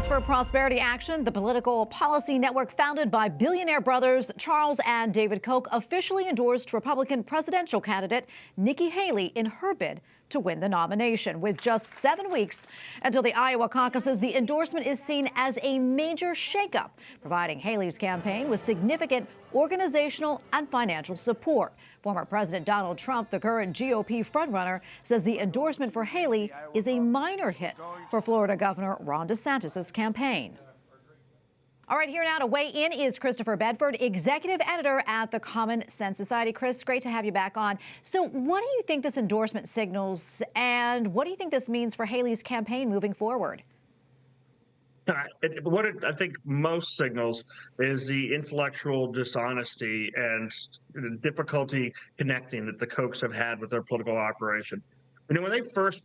Americans for Prosperity Action, the political policy network founded by billionaire brothers Charles and David Koch, officially endorsed Republican presidential candidate Nikki Haley in her bid to win the nomination. With just 7 weeks until the Iowa caucuses, the endorsement is seen as a major shakeup, providing Haley's campaign with significant organizational and financial support. Former President Donald Trump, the current GOP frontrunner, says the endorsement for Haley is a minor hit for Florida Governor Ron DeSantis' campaign. All right, here now to weigh in is Christopher Bedford, executive editor at the Common Sense Society. Chris, great to have you back on. So what do you think this endorsement signals, and what do you think this means for Haley's campaign moving forward? What I think most signals is the intellectual dishonesty and the difficulty connecting that the Kochs have had with their political operation. You know, when they first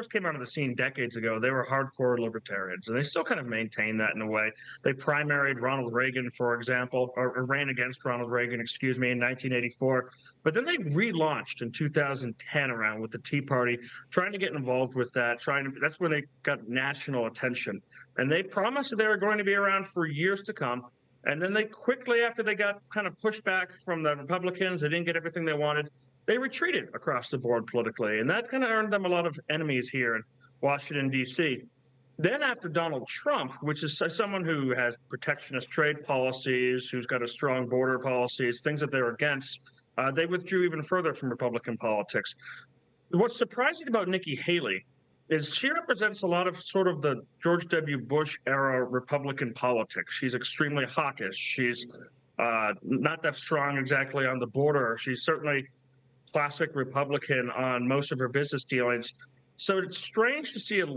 came out of the scene decades ago, they were hardcore libertarians, and they still kind of maintain that in a way. They primaried Ronald Reagan, for example, or ran against Ronald Reagan, excuse me, in 1984. But then they relaunched in 2010 around with the Tea Party, trying to get involved with that. That's when they got national attention, and they promised that they were going to be around for years to come. And then they quickly, after they got kind of pushed back from the Republicans, they didn't get everything they wanted. They retreated across the board politically, and that kind of earned them a lot of enemies here in Washington, D.C. Then after Donald Trump, which is someone who has protectionist trade policies, who's got a strong border policies, things that they're against, they withdrew even further from Republican politics. What's surprising about Nikki Haley is she represents a lot of sort of the George W. Bush era Republican politics. She's extremely hawkish. She's not that strong exactly on the border. She's certainly classic Republican on most of her business dealings. So it's strange to see an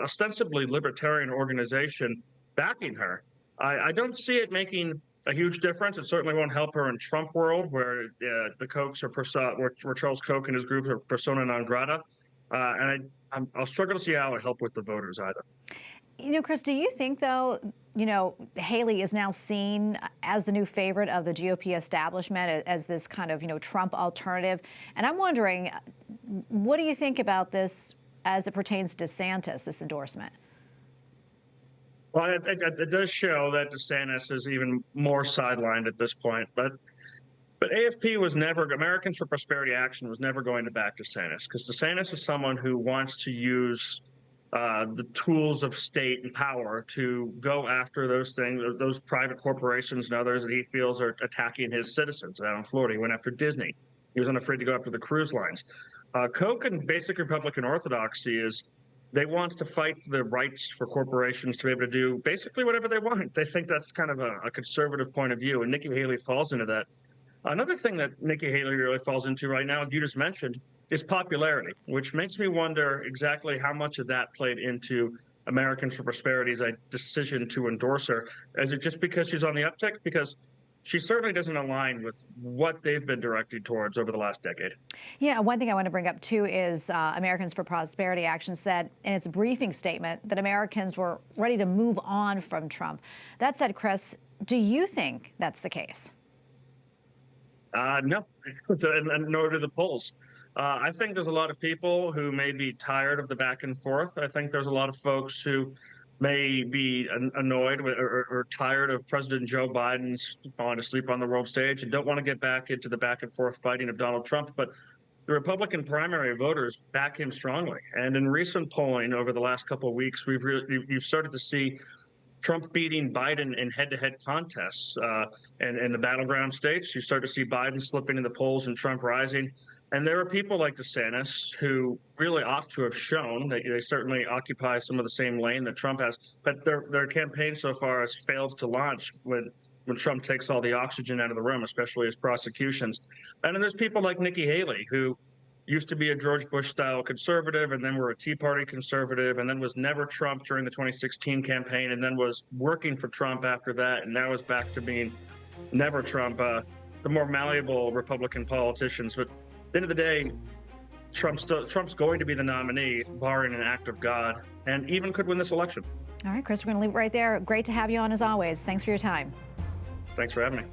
ostensibly libertarian organization backing her. I don't see it making a huge difference. It certainly won't help her in Trump world, where the Kochs are where Charles Koch and his group are persona non grata. And I'll struggle to see how it help with the voters either. You know, Chris, do you think, though, Haley is now seen as the new favorite of the GOP establishment, as this kind of, Trump alternative? And I'm wondering, what do you think about this as it pertains to DeSantis, this endorsement? Well, it does show that DeSantis is even more sidelined at this point. But AFP was never, Americans for Prosperity Action was never going to back DeSantis, because DeSantis is someone who wants to use the tools of state and power to go after those things, those private corporations and others that he feels are attacking his citizens. Out in Florida, he went after Disney. He was unafraid to go after the cruise lines. Koch and basic Republican orthodoxy is they want to fight for the rights for corporations to be able to do basically whatever they want. They think that's kind of a conservative point of view, and Nikki Haley falls into that. Another thing that Nikki Haley really falls into right now, you just mentioned, is popularity, which makes me wonder exactly how much of that played into Americans for Prosperity's decision to endorse her. Is it just because she's on the uptick? Because she certainly doesn't align with what they've been directed towards over the last decade. Yeah, one thing I want to bring up, too, is Americans for Prosperity Action said in its briefing statement that Americans were ready to move on from Trump. That said, Chris, do you think that's the case? No, and nor do the polls. I think there's a lot of people who may be tired of the back and forth. I think there's a lot of folks who may be annoyed with, or tired of President Joe Biden's falling asleep on the world stage and don't want to get back into the back and forth fighting of Donald Trump. But the Republican primary voters back him strongly. And in recent polling over the last couple of weeks, you've started to see Trump beating Biden in head-to-head contests. And in the battleground states, you start to see Biden slipping in the polls and Trump rising. And there are people like DeSantis who really ought to have shown that they certainly occupy some of the same lane that Trump has, but their campaign so far has failed to launch when Trump takes all the oxygen out of the room, especially his prosecutions. And then there's people like Nikki Haley, who used to be a George Bush-style conservative, and then were a Tea Party conservative, and then was never Trump during the 2016 campaign, and then was working for Trump after that, and now is back to being never Trump, the more malleable Republican politicians. But at the end of the day, Trump's going to be the nominee, barring an act of God, and even could win this election. All right, Chris, we're going to leave it right there. Great to have you on as always. Thanks for your time. Thanks for having me.